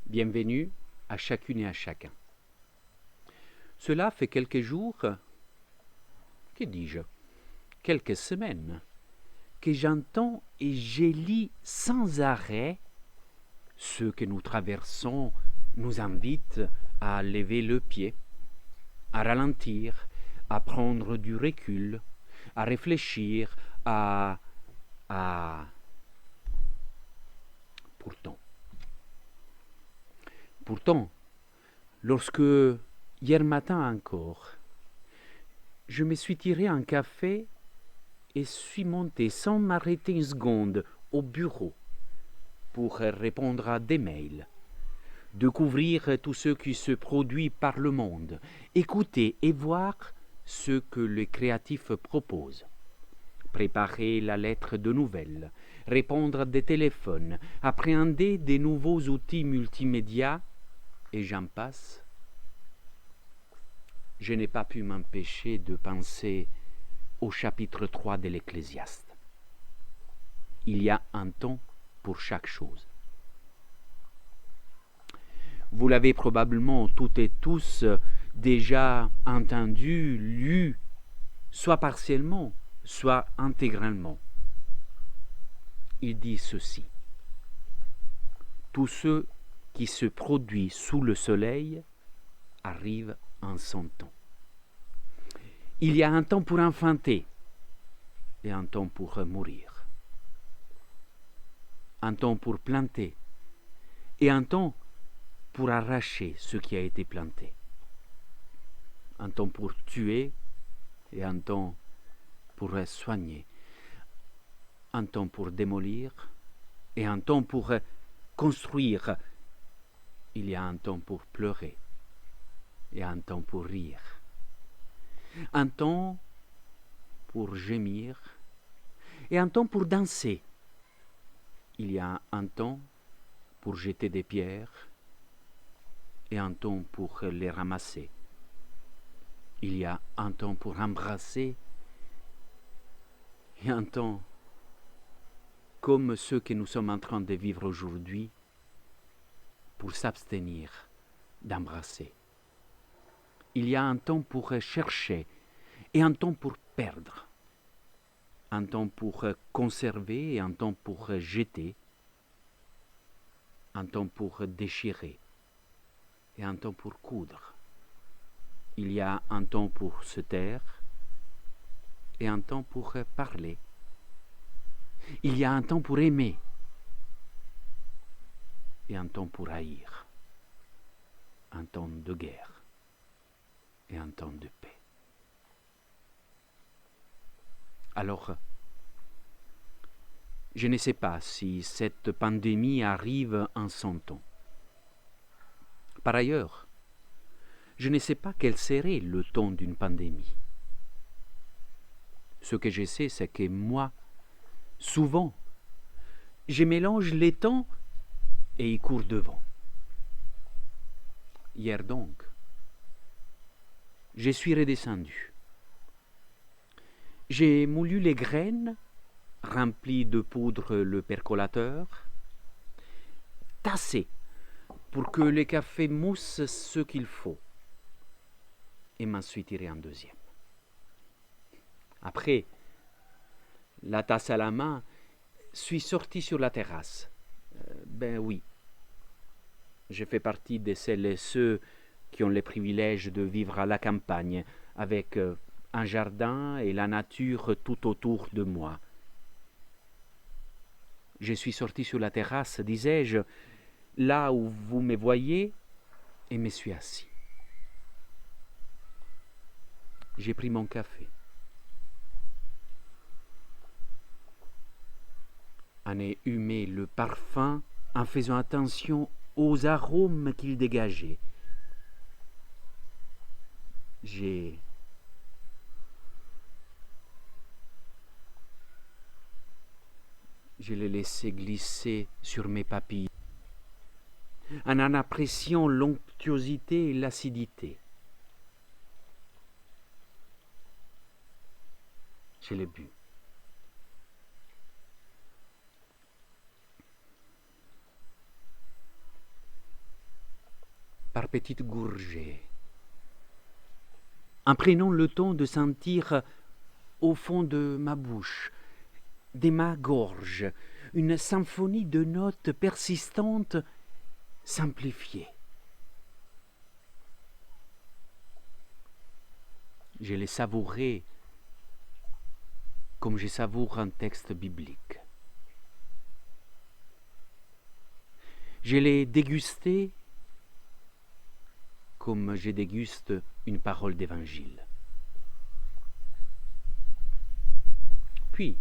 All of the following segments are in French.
Bienvenue à chacune et à chacun. Cela fait quelques jours, que dis-je, quelques semaines, que j'entends et je lis sans arrêt ce que nous traversons nous invite à lever le pied, à ralentir, à prendre du recul, à réfléchir, à... Pourtant, lorsque, hier matin encore, je me suis tiré un café et suis monté sans m'arrêter une seconde au bureau pour répondre à des mails, découvrir tout ce qui se produit par le monde, écouter et voir ce que les créatifs proposent, préparer la lettre de nouvelles, répondre à des téléphones, appréhender des nouveaux outils multimédia, et j'en passe. Je n'ai pas pu m'empêcher de penser au chapitre 3 de l'Ecclésiaste. Il y a un temps pour chaque chose. Vous l'avez probablement toutes et tous déjà entendu, lu, soit partiellement, soit intégralement. Il dit ceci: tout ce qui se produit sous le soleil arrive en son temps. Il y a un temps pour enfanter et un temps pour mourir. Un temps pour planter et un temps pour arracher ce qui a été planté. Un temps pour tuer et un temps pour soigner. Un temps pour démolir et un temps pour construire. Il y a un temps pour pleurer et un temps pour rire. Un temps pour gémir et un temps pour danser. Il y a un temps pour jeter des pierres et un temps pour les ramasser. Il y a un temps pour embrasser et un temps comme ceux que nous sommes en train de vivre aujourd'hui pour s'abstenir d'embrasser. Il y a un temps pour chercher et un temps pour perdre. Un temps pour conserver et un temps pour jeter. Un temps pour déchirer et un temps pour coudre. Il y a un temps pour se taire et un temps pour parler. Il y a un temps pour aimer et un temps pour haïr. Un temps de guerre et un temps de paix. Alors, je ne sais pas si cette pandémie arrive en son temps. Par ailleurs, je ne sais pas quel serait le temps d'une pandémie. Ce que je sais, c'est que moi, souvent, je mélange les temps et ils courent devant. Hier donc, je suis redescendu. J'ai moulu les graines, rempli de poudre le percolateur, tassé pour que le café mousse ce qu'il faut, et m'en suis tiré un deuxième. Après, la tasse à la main, suis sorti sur la terrasse. Ben oui, je fais partie de celles et ceux qui ont le privilège de vivre à la campagne, avec un jardin et la nature tout autour de moi. Je suis sorti sur la terrasse, disais-je, là où vous me voyez, et me suis assis. J'ai pris mon café. En ai humé le parfum en faisant attention aux arômes qu'il dégageait. Je l'ai laissé glisser sur mes papilles, en appréciant l'onctueux l'onctuosité et l'acidité. Je l'ai bu. Par petites gorgées, en prenant le temps de sentir au fond de ma bouche, de ma gorge, une symphonie de notes persistantes, simplifiées. Je les savourais comme je savoure un texte biblique. Je les dégustais comme je déguste une parole d'évangile. Puis,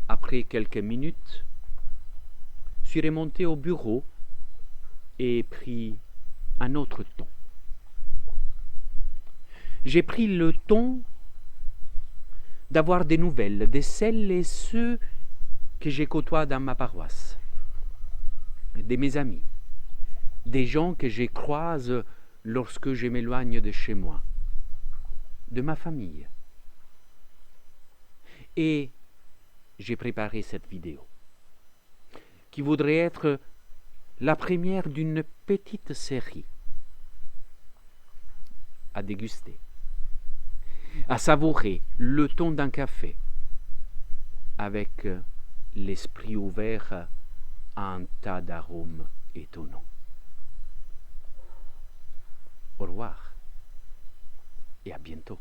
après quelques minutes, je suis remonté au bureau et pris un autre ton. J'ai pris le ton d'avoir des nouvelles de celles et ceux que je côtoie dans ma paroisse, de mes amis, des gens que je croise lorsque je m'éloigne de chez moi, de ma famille. Et j'ai préparé cette vidéo, qui voudrait être la première d'une petite série à déguster, à savourer le ton d'un café, avec l'esprit ouvert à un tas d'arômes étonnants. Au revoir et à bientôt.